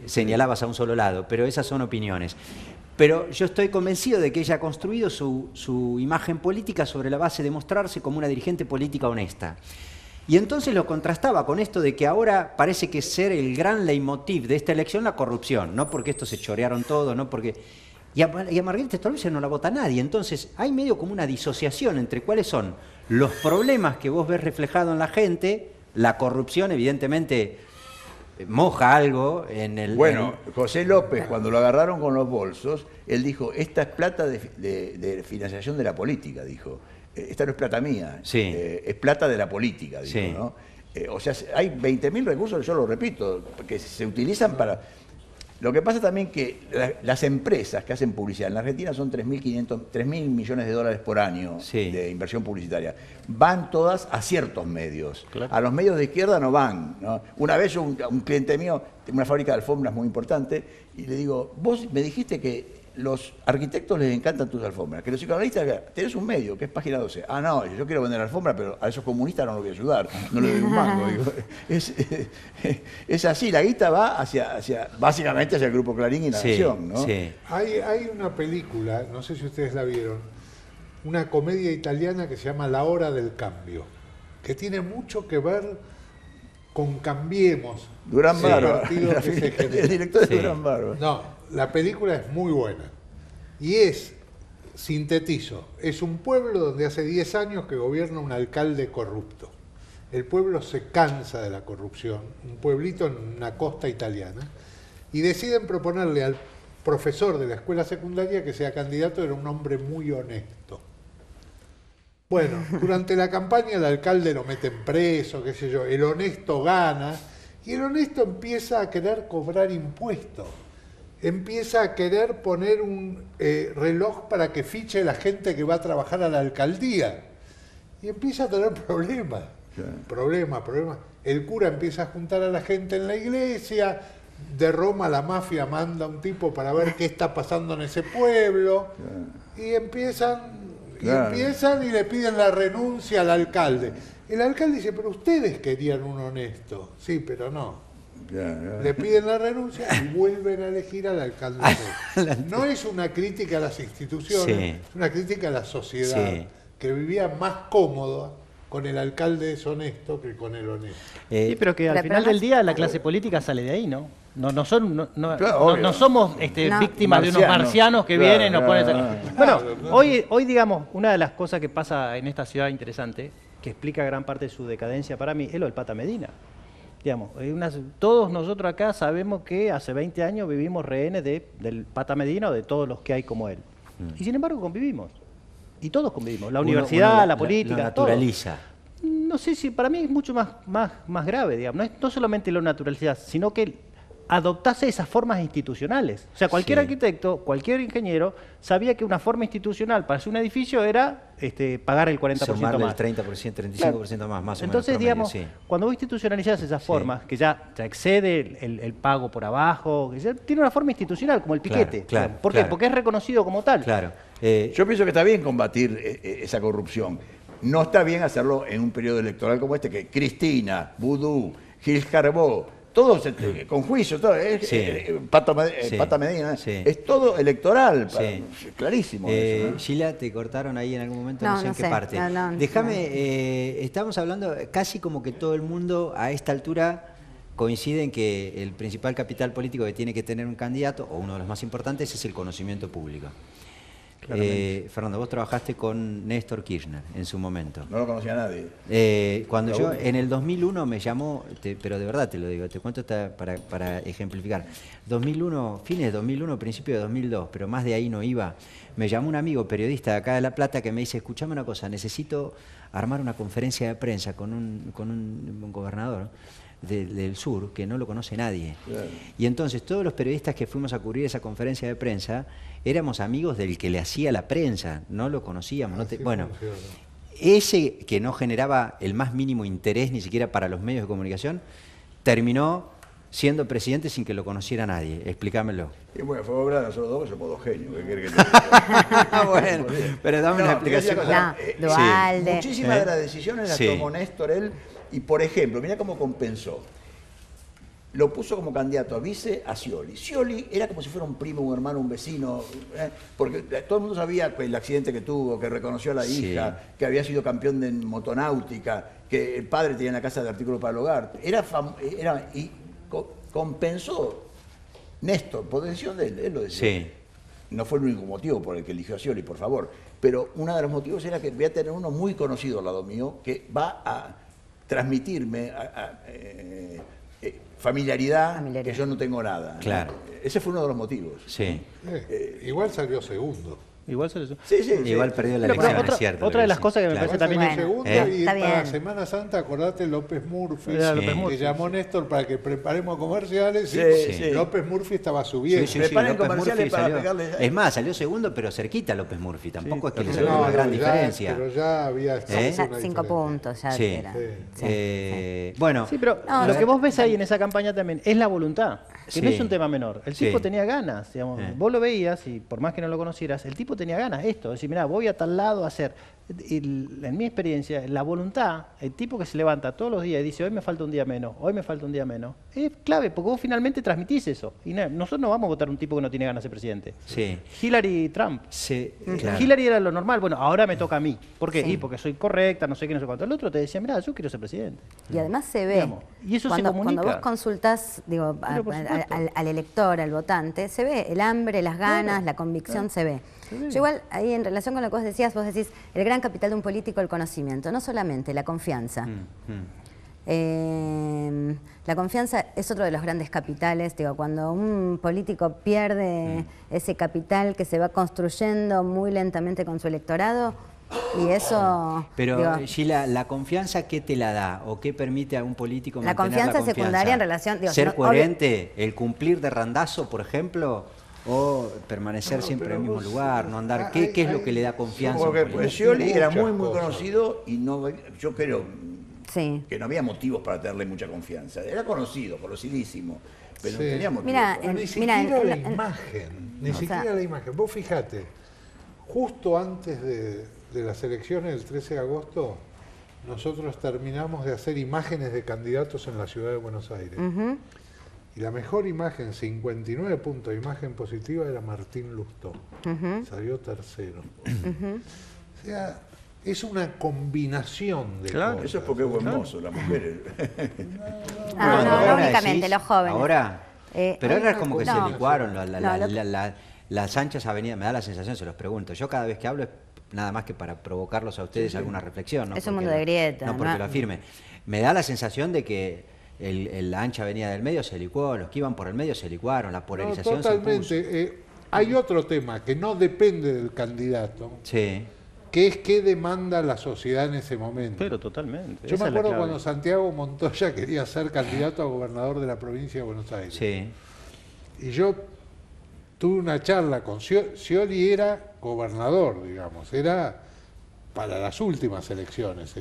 señalabas a un solo lado, pero esas son opiniones. Pero yo estoy convencido de que ella ha construido su imagen política sobre la base de mostrarse como una dirigente política honesta. Y entonces lo contrastaba con esto de que ahora parece que ser el gran leitmotiv de esta elección la corrupción, no porque estos se chorearon todo, no porque... Y a Margarita Stolbizer no la vota nadie, entonces hay medio como una disociación entre cuáles son los problemas que vos ves reflejados en la gente, la corrupción evidentemente... moja algo en el... Bueno, José López, cuando lo agarraron con los bolsos, él dijo, esta es plata de financiación de la política, dijo. Esta no es plata mía, es plata de la política, dijo, ¿no? O sea, hay 20.000 recursos, yo lo repito, que se utilizan para... Lo que pasa también que las empresas que hacen publicidad en la Argentina son 3.000 millones de dólares por año de inversión publicitaria. Van todas a ciertos medios. Claro. A los medios de izquierda no van, ¿no? Una vez un cliente mío, tiene una fábrica de alfombras muy importante, y le digo, vos me dijiste que los arquitectos les encantan tus alfombras, que los psicoanalistas, tenés un medio, que es Página 12. Ah, no, yo quiero vender alfombras, pero a esos comunistas no los voy a ayudar, no les doy un mango. Digo, es así, la guita va básicamente hacia el Grupo Clarín y la Nación, ¿no? Sí. Hay una película, no sé si ustedes la vieron, una comedia italiana que se llama La Hora del Cambio, que tiene mucho que ver con Cambiemos. Durán Barba, el director de Durán Barba. No, la película es muy buena y sintetizo, es un pueblo donde hace 10 años que gobierna un alcalde corrupto. El pueblo se cansa de la corrupción, un pueblito en una costa italiana, y deciden proponerle al profesor de la escuela secundaria que sea candidato, era un hombre muy honesto. Bueno, durante la campaña el alcalde lo meten preso, qué sé yo, el honesto gana y el honesto empieza a querer cobrar impuestos. Empieza a querer poner un reloj para que fiche la gente que va a trabajar a la alcaldía. Y empieza a tener problemas. Problemas. El cura empieza a juntar a la gente en la iglesia. De Roma la mafia manda a un tipo para ver qué está pasando en ese pueblo. Y empiezan y le piden la renuncia al alcalde. El alcalde dice, pero ustedes querían un honesto. Sí, pero no. Le piden la renuncia y vuelven a elegir al alcalde. No es una crítica a las instituciones, es una crítica a la sociedad, que vivía más cómoda con el alcalde deshonesto que con el honesto. Sí, pero que al final del día la clase política sale de ahí, ¿no? No somos víctimas de unos marcianos que vienen y nos ponen... Bueno, hoy, digamos, una de las cosas que pasa en esta ciudad interesante, que explica gran parte de su decadencia para mí, es lo del Pata Medina. Digamos, todos nosotros acá sabemos que hace 20 años vivimos rehenes del Pata Medina o de todos los que hay como él. Y sin embargo convivimos. Y todos convivimos. La universidad, la política, lo naturaliza. Todo. No sé si para mí es mucho más grave, digamos. No solamente lo naturaliza, sino que adoptase esas formas institucionales. O sea, cualquier arquitecto, cualquier ingeniero sabía que una forma institucional para hacer un edificio era pagar el 40% sumarle más. El 30%, 35% más o Entonces, menos. Digamos, cuando vos institucionalizás esas formas, que ya excede el pago por abajo, que ya tiene una forma institucional, como el piquete. ¿Por qué? Porque es reconocido como tal. Claro. Yo pienso que está bien combatir esa corrupción. No está bien hacerlo en un periodo electoral como este, que Cristina, Vudú, Gil Carbó, todos con juicio, todo, Pata Medina, es todo electoral, clarísimo. Sheila, ¿te cortaron ahí en algún momento? No sé en qué parte. Déjame, estamos hablando casi como que todo el mundo a esta altura coincide en que el principal capital político que tiene que tener un candidato, o uno de los más importantes, es el conocimiento público. Fernando, vos trabajaste con Néstor Kirchner en su momento. No lo conocía nadie. Cuando yo, en el 2001 me llamó, pero de verdad te lo digo, te cuento para ejemplificar. 2001, fines de 2001, principio de 2002, pero más de ahí no iba. Me llamó un amigo periodista de acá de La Plata que me dice, escuchame una cosa, necesito armar una conferencia de prensa con un gobernador del sur que no lo conoce nadie. Claro. Y entonces todos los periodistas que fuimos a cubrir esa conferencia de prensa éramos amigos del que le hacía la prensa, no lo conocíamos. Bueno, ese que no generaba el más mínimo interés ni siquiera para los medios de comunicación, terminó siendo presidente sin que lo conociera nadie. Explícamelo. Y bueno, fue obra de nosotros dos, que somos dos genios. ¿Qué quiere que te diga? Bueno, pero dame una explicación. Dualde. Muchísimas de las decisiones las tomó Néstor él. Y por ejemplo, mira cómo compensó. Lo puso como candidato a vice a Scioli. Scioli era como si fuera un primo, un hermano, un vecino, porque todo el mundo sabía el accidente que tuvo, que reconoció a la hija, que había sido campeón de motonáutica, que el padre tenía una casa de artículos para el hogar. Compensó Néstor, por decisión de él lo decía. Sí. No fue el único motivo por el que eligió a Scioli, por favor, pero uno de los motivos era que voy a tener uno muy conocido al lado mío que va a transmitirme familiaridad que yo no tengo nada. Claro. Ese fue uno de los motivos. Sí. Igual salió segundo. Igual se Igual perdió la elección, es cierto. Otra de las cosas que me parece también... Y para Semana Santa, acordate López Murphy, que llamó Néstor para que preparemos comerciales. López Murphy estaba subiendo. Preparen comerciales para pegarle... Es más, salió segundo, pero cerquita López Murphy. Tampoco es que le salió una gran diferencia. Pero ya había... 5 puntos ya era. Bueno... Sí, pero lo que vos ves ahí en esa campaña también es la voluntad. Que no es un tema menor. El tipo tenía ganas, digamos. Vos lo veías y por más que no lo conocieras, el tipo tenía ganas esto. Es decir, mirá, voy a tal lado a hacer. En mi experiencia, la voluntad, el tipo que se levanta todos los días y dice, hoy me falta un día menos, hoy me falta un día menos, es clave porque vos finalmente transmitís eso. Y nosotros no vamos a votar un tipo que no tiene ganas de ser presidente. Sí. Hillary y Trump. Sí, claro. Hillary era lo normal. Bueno, ahora me toca a mí. ¿Por qué? Y porque soy correcta, no sé qué, no sé cuánto. El otro te decía, mirá, yo quiero ser presidente. Y además se ve. Digamos, y eso se comunica. Cuando vos consultás, digo, al elector, al votante, se ve el hambre, las ganas, la convicción, se ve. Yo igual, ahí en relación con lo que vos decís, el gran capital de un político, el conocimiento, no solamente la confianza. La confianza es otro de los grandes capitales. Digo, cuando un político pierde ese capital que se va construyendo muy lentamente con su electorado, y eso... Pero, Gila, ¿la confianza qué te la da? ¿O qué permite a un político mantener la confianza? Secundaria en relación... Digo, ¿ser coherente? ¿El cumplir de randazo, por ejemplo? ¿O permanecer siempre en el mismo lugar? ¿No andar? ¿Qué es lo que le da confianza? Porque Scioli era muy conocido y no, yo creo que no había motivos para tenerle mucha confianza. Era conocido, conocidísimo, pero no tenía motivos. Ni siquiera la imagen. Ni siquiera la imagen. Vos fijate, justo antes de las elecciones del 13 de agosto, nosotros terminamos de hacer imágenes de candidatos en la ciudad de Buenos Aires. Y la mejor imagen, 59 puntos de imagen positiva, era Martín Lustó. Salió tercero. O sea, es una combinación de cosas. Eso es porque es buen mozo, las mujeres. No únicamente, los jóvenes. Ahora, pero ahora es como que se licuaron las anchas avenidas. Me da la sensación, se los pregunto. Yo cada vez que hablo es nada más que para provocarlos a ustedes alguna reflexión. ¿No? Es un mundo de grieta. No porque lo afirme. Me da la sensación de que la ancha avenida del medio se licuó, los que iban por el medio se licuaron, la polarización totalmente. se puso. Hay otro tema que no depende del candidato, que es qué demanda la sociedad en ese momento. Pero totalmente. Yo me acuerdo cuando Santiago Montoya quería ser candidato a gobernador de la provincia de Buenos Aires. Y yo tuve una charla con Scioli, era gobernador, digamos, era para las últimas elecciones.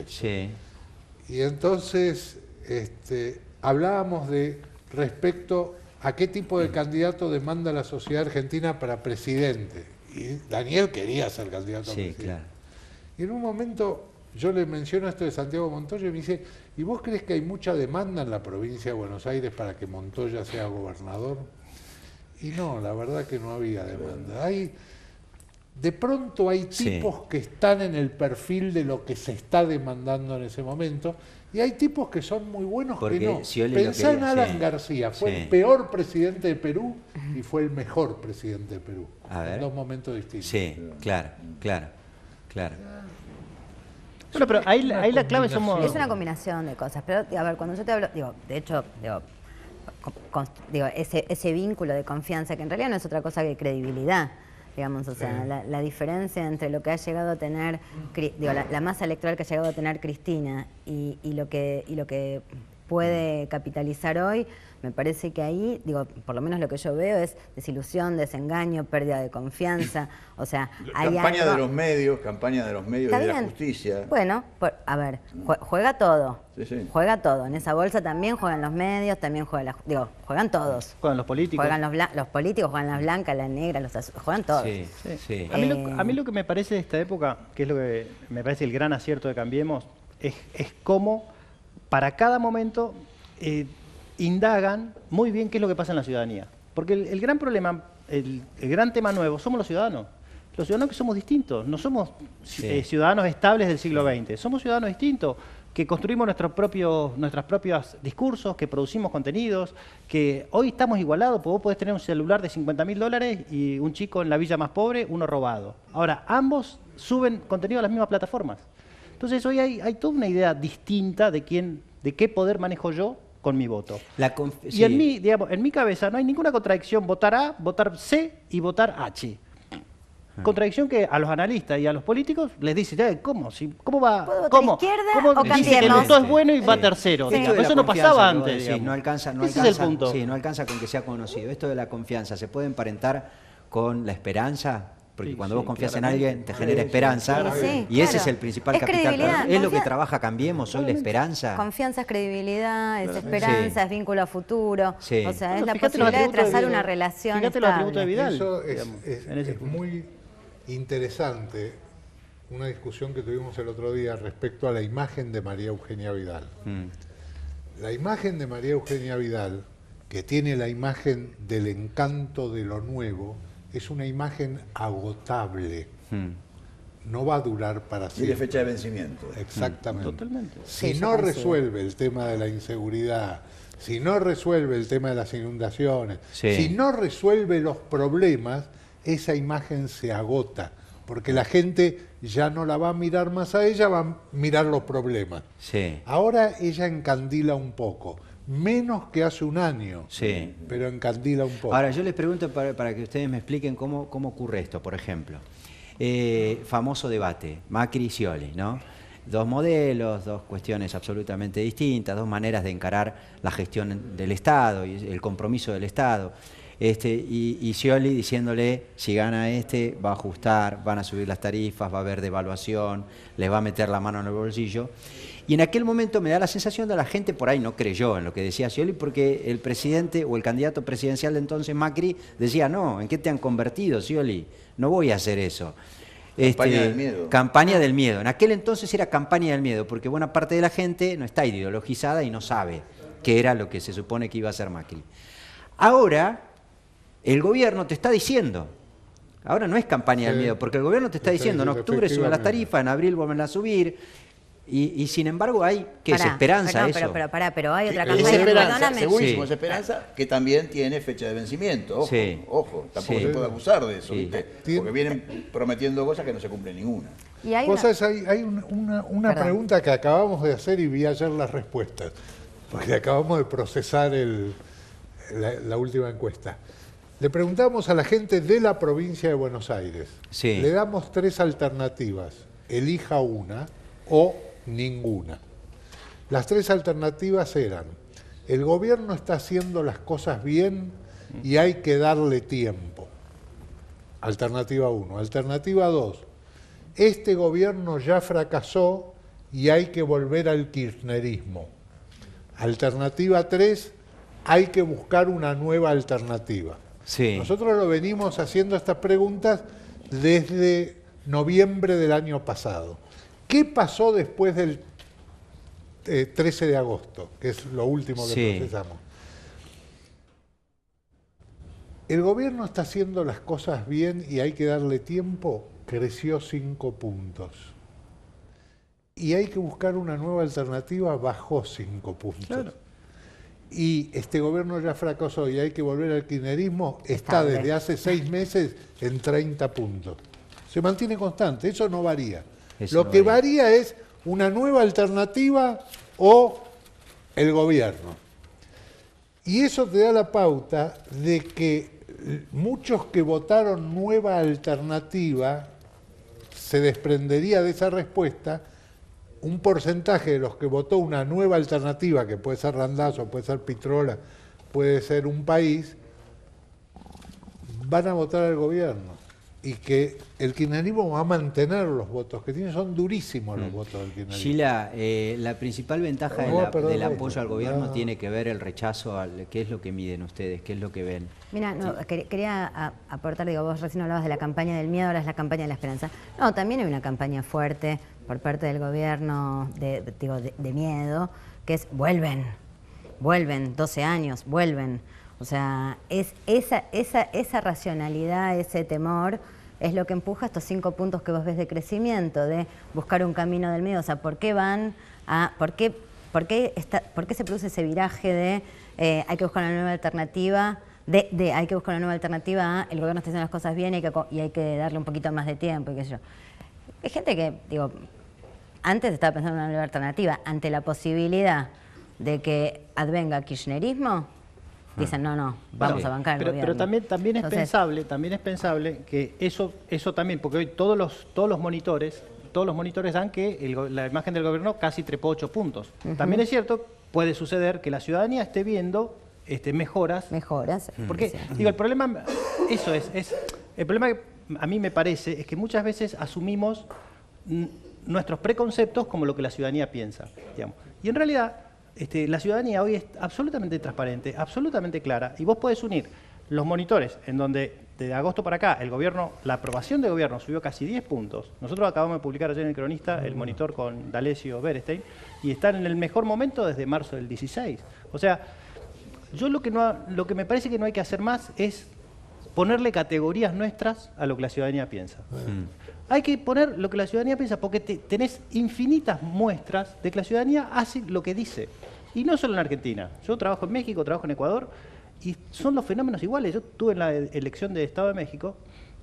Y entonces hablábamos de respecto a qué tipo de candidato demanda la sociedad argentina para presidente. Y Daniel quería ser candidato a presidente. Claro. Y en un momento yo le menciono esto de Santiago Montoya y me dice, ¿y vos crees que hay mucha demanda en la provincia de Buenos Aires para que Montoya sea gobernador? Y no, la verdad que no había demanda. de pronto hay tipos que están en el perfil de lo que se está demandando en ese momento, y hay tipos que son muy buenos que no. Pensá en Alan García, fue el peor presidente de Perú y fue el mejor presidente de Perú, en dos momentos distintos. Sí, claro. Bueno, pero ahí la clave somos... Es una combinación de cosas, pero a ver, cuando yo te hablo, de hecho, ese vínculo de confianza, que en realidad no es otra cosa que credibilidad, digamos, o sea, la diferencia entre lo que ha llegado a tener, la masa electoral que ha llegado a tener Cristina y lo que puede capitalizar hoy, me parece que ahí, por lo menos lo que yo veo es desilusión, desengaño, pérdida de confianza, o sea, hay campaña algo... de los medios y de la justicia. Bueno, a ver, juega todo. Sí. Juega todo. En esa bolsa también juegan los medios, también juegan juegan todos. Juegan los políticos. Juegan los políticos, juegan las blancas, las negras, los azules, juegan todos. Sí. A mí lo que me parece de esta época, que es lo que me parece el gran acierto de Cambiemos, es cómo para cada momento indagan muy bien qué es lo que pasa en la ciudadanía. Porque el gran problema, el gran tema nuevo, somos los ciudadanos. Los ciudadanos que somos distintos, no somos ciudadanos estables del siglo XX, somos ciudadanos distintos, que construimos nuestros propios discursos, que producimos contenidos, que hoy estamos igualados, porque vos podés tener un celular de $50.000 y un chico en la villa más pobre, uno robado. Ahora, ambos suben contenido a las mismas plataformas. Entonces hoy hay toda una idea distinta de qué poder manejo yo con mi voto. Y en mi cabeza no hay ninguna contradicción votar A, votar C y votar H. Contradicción que a los analistas y a los políticos les dice, ¿cómo? ¿Cómo va? ¿Cómo dice que el voto es bueno y va tercero? Eso no pasaba antes. No alcanza con que sea conocido. Esto de la confianza, ¿se puede emparentar con la esperanza? Porque cuando vos confías en alguien, te genera esperanza. Y ese es el principal capital. ¿Es lo que trabaja Cambiemos hoy, la esperanza? Confianza es credibilidad, es esperanza, es vínculo a futuro. O sea, es la posibilidad de trazar una relación estable. Fíjate los atributos de Vidal. Eso es muy interesante, una discusión que tuvimos el otro día respecto a la imagen de María Eugenia Vidal. La imagen de María Eugenia Vidal, que tiene la imagen del encanto de lo nuevo, es una imagen agotable. No va a durar para siempre. Tiene fecha de vencimiento. Exactamente. Totalmente. Si no resuelve el tema de la inseguridad, si no resuelve el tema de las inundaciones, si no resuelve los problemas, esa imagen se agota, porque la gente ya no la va a mirar más a ella, va a mirar los problemas. Ahora ella encandila un poco, menos que hace un año, pero encandila un poco. Ahora, yo les pregunto para que ustedes me expliquen cómo ocurre esto, por ejemplo. Famoso debate, Macri y Scioli, ¿no? Dos modelos, dos cuestiones absolutamente distintas, dos maneras de encarar la gestión del Estado y el compromiso del Estado. Y Scioli diciéndole, si gana va a ajustar, van a subir las tarifas, va a haber devaluación, les va a meter la mano en el bolsillo. Y en aquel momento me da la sensación de la gente por ahí no creyó en lo que decía Scioli, porque el presidente o el candidato presidencial de entonces, Macri, decía, no, ¿en qué te han convertido, Scioli? No voy a hacer eso. Campaña del miedo. Campaña del miedo. En aquel entonces era campaña del miedo, porque buena parte de la gente no está ideologizada y no sabe qué era lo que se supone que iba a hacer Macri. Ahora, el gobierno te está diciendo, ahora no es campaña del miedo, porque el gobierno te está diciendo, en octubre suben las tarifas, en abril vuelven a subir, y sin embargo hay, ¿qué es esperanza eso? Pero hay otra campaña, perdóname. Segurísimo, es esperanza que también tiene fecha de vencimiento, ojo, tampoco se puede abusar de eso, ¿viste? Porque vienen prometiendo cosas que no se cumplen ninguna. Hay una pregunta que acabamos de hacer y vi ayer las respuestas, porque acabamos de procesar la última encuesta. Le preguntamos a la gente de la provincia de Buenos Aires. Le damos 3 alternativas. Elija una o ninguna. Las 3 alternativas eran: el gobierno está haciendo las cosas bien y hay que darle tiempo. Alternativa 1. Alternativa 2. Este gobierno ya fracasó y hay que volver al kirchnerismo. Alternativa 3. Hay que buscar una nueva alternativa. Nosotros lo venimos haciendo estas preguntas desde noviembre del año pasado. ¿Qué pasó después del 13 de agosto, que es lo último que procesamos? el gobierno está haciendo las cosas bien y hay que darle tiempo, creció 5 puntos. Y hay que buscar una nueva alternativa, bajó 5 puntos. Claro. Y este gobierno ya fracasó y hay que volver al kirchnerismo, está desde hace 6 meses en 30 puntos. Se mantiene constante, eso no varía. Lo que varía es una nueva alternativa o el gobierno. Y eso te da la pauta de que muchos que votaron nueva alternativa, se desprendería de esa respuesta, un porcentaje de los que votó una nueva alternativa, que puede ser Randazzo, puede ser Pitrola, puede ser un país, van a votar al gobierno. Y que el kirchnerismo va a mantener los votos que tiene, son durísimos los votos del kirchnerismo. Sheila, la principal ventaja del apoyo al gobierno tiene que ver el rechazo, ¿qué es lo que miden ustedes? ¿Qué es lo que ven? Mira, quería aportar, digo, vos recién hablabas de la campaña del miedo, ahora es la campaña de la esperanza. No, también hay una campaña fuerte por parte del gobierno de miedo, que es vuelven, 12 años, vuelven. O sea, es esa racionalidad, ese temor, es lo que empuja estos 5 puntos que vos ves de crecimiento, de buscar un camino del medio. O sea, ¿por qué van a, por qué se produce ese viraje de hay que buscar una nueva alternativa, hay que buscar una nueva alternativa a el gobierno está haciendo las cosas bien y hay que darle un poquito más de tiempo y qué sé yo? Hay gente que, digo, antes estaba pensando en una nueva alternativa, ante la posibilidad de que advenga kirchnerismo, dicen, no, vamos a bancar el gobierno. Pero también es pensable que eso también, porque hoy todos los monitores dan que la imagen del gobierno casi trepó 8 puntos. También es cierto, puede suceder que la ciudadanía esté viendo mejoras. Porque, digo, el problema, el problema que a mí me parece es que muchas veces asumimos nuestros preconceptos como lo que la ciudadanía piensa, digamos. Y en realidad, la ciudadanía hoy es absolutamente transparente, absolutamente clara, y vos podés unir los monitores, en donde de agosto para acá la aprobación del gobierno subió casi 10 puntos. Nosotros acabamos de publicar ayer en El Cronista el monitor con D'Alessio Berestein, y están en el mejor momento desde marzo del 16. O sea, yo lo que me parece que no hay que hacer más es ponerle categorías nuestras a lo que la ciudadanía piensa. Hay que poner lo que la ciudadanía piensa, porque tenés infinitas muestras de que la ciudadanía hace lo que dice. Y no solo en Argentina. Yo trabajo en México, trabajo en Ecuador, y son los fenómenos iguales. Yo estuve en la elección de Estado de México,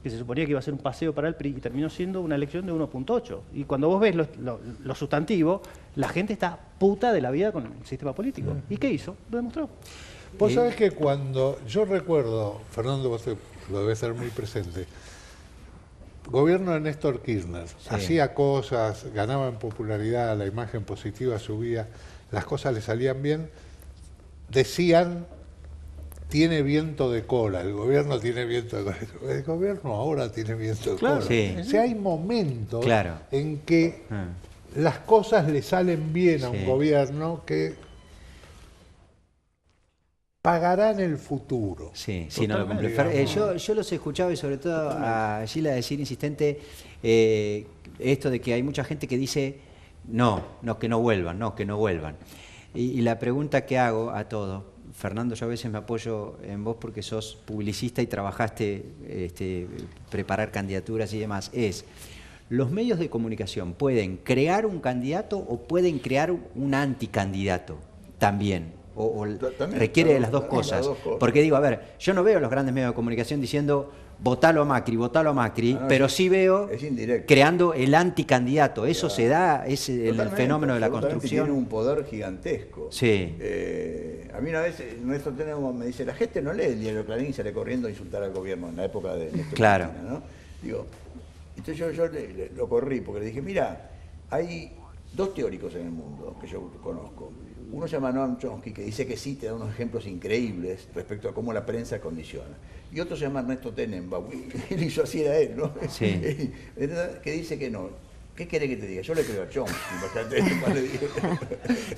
que se suponía que iba a ser un paseo para el PRI, y terminó siendo una elección de 1.8. Y cuando vos ves lo sustantivo, la gente está puta de la vida con el sistema político. ¿Y qué hizo? Lo demostró. Vos sabés que cuando yo recuerdo, Fernando, vos lo debes ser muy presente, gobierno de Néstor Kirchner, hacía cosas, ganaba en popularidad, la imagen positiva subía, las cosas le salían bien, decían, tiene viento de cola, el gobierno tiene viento de cola, el gobierno ahora tiene viento de cola. Sí. O sea, hay momentos en que las cosas le salen bien a un gobierno que pagará en el futuro. Sí, no lo cumple. Yo los he escuchado y sobre todo a Sheila decir insistente esto de que hay mucha gente que dice que no vuelvan. Y la pregunta que hago a todos, Fernando, yo a veces me apoyo en vos porque sos publicista y trabajaste preparar candidaturas y demás, es, ¿los medios de comunicación pueden crear un candidato o pueden crear un anticandidato también? O requiere de las dos cosas. Porque digo, a ver, yo no veo los grandes medios de comunicación diciendo votalo a Macri, pero sí veo creando el anticandidato. Eso se da, es el fenómeno de la construcción. Tiene un poder gigantesco. Sí. A mí una vez Néstor Tenenbaum me dice, la gente no lee el diario Clarín y sale corriendo a insultar al gobierno en la época de Néstor Cristina, ¿no? Digo, entonces yo lo corrí porque le dije, mira, hay 2 teóricos en el mundo que yo conozco. Uno se llama Noam Chomsky, que dice que sí, te da unos ejemplos increíbles respecto a cómo la prensa condiciona. Y otro se llama Ernesto Tenenbaum, él hizo así, era él, ¿no? Sí. Que dice que no. ¿Qué querés que te diga? Yo le creo a Chomsky,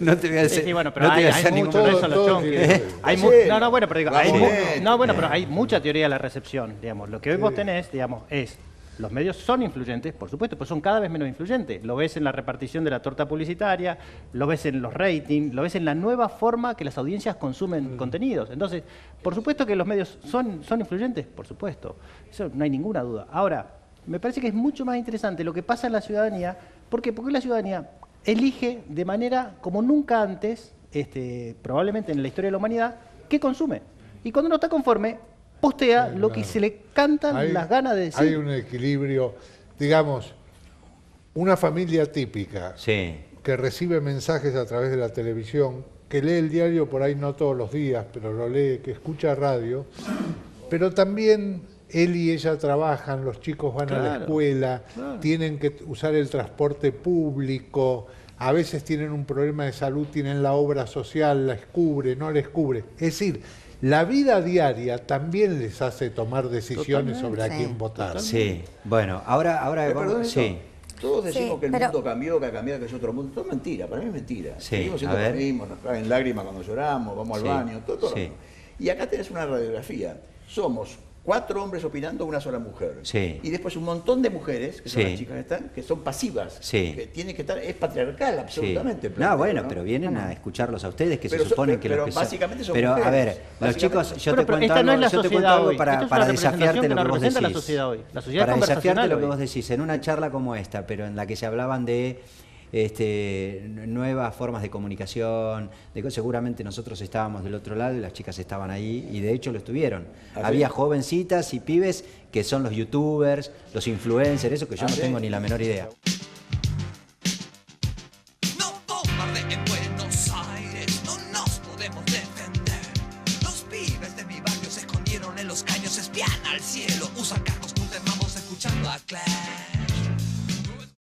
No te voy a decir. Sí, bueno, pero hay mucho de eso en los Chomsky. Pero hay mucha teoría de la recepción, digamos. Lo que hoy vos tenés, digamos, es Los medios son influyentes, por supuesto, pero son cada vez menos influyentes. Lo ves en la repartición de la torta publicitaria, lo ves en los ratings, lo ves en la nueva forma que las audiencias consumen contenidos. Entonces, por supuesto que los medios son influyentes, por supuesto. Eso no hay ninguna duda. Ahora, me parece que es mucho más interesante lo que pasa en la ciudadanía. ¿Por qué? Porque la ciudadanía elige de manera como nunca antes, probablemente en la historia de la humanidad, qué consume. Y cuando no está conforme, postea lo que se le cantan las ganas de decir. Hay un equilibrio, digamos, una familia típica que recibe mensajes a través de la televisión, que lee el diario por ahí no todos los días, pero lo lee, que escucha radio, pero también él y ella trabajan, los chicos van a la escuela, tienen que usar el transporte público, a veces tienen un problema de salud, tienen la obra social, les cubre, no les cubre. Es decir, la vida diaria también les hace tomar decisiones sobre a quién votar. Sí, bueno, ahora todos decimos que el mundo cambió, que ha cambiado, que es otro mundo. Todo es mentira, para mí es mentira. Seguimos siendo lo mismo, nos caen lágrimas cuando lloramos, vamos al baño, todo lo mismo. Y acá tenés una radiografía. Somos 4 hombres opinando, una sola mujer. Y después un montón de mujeres, que son las chicas que están, que son pasivas. Que tienen que estar, es patriarcal, absolutamente. No, bueno, pero vienen a escucharlos a ustedes, que se suponen que los que básicamente son Pero mujeres. a ver, los chicos, yo te cuento esta no es la sociedad algo hoy. para desafiarte lo que vos decís. La sociedad hoy. La sociedad Para desafiarte lo que hoy. vos decís, en una charla como esta, pero en la que se hablaban de nuevas formas de comunicación, seguramente nosotros estábamos del otro lado y las chicas estaban ahí, y de hecho lo estuvieron. Había jovencitas y pibes que son los youtubers, los influencers, eso que yo no tengo ni la menor idea. No bombardeen en Buenos Aires, no nos podemos defender. Los pibes de mi barrio se escondieron en los caños, espían al cielo, usan cascos con termamos escuchando a Claire.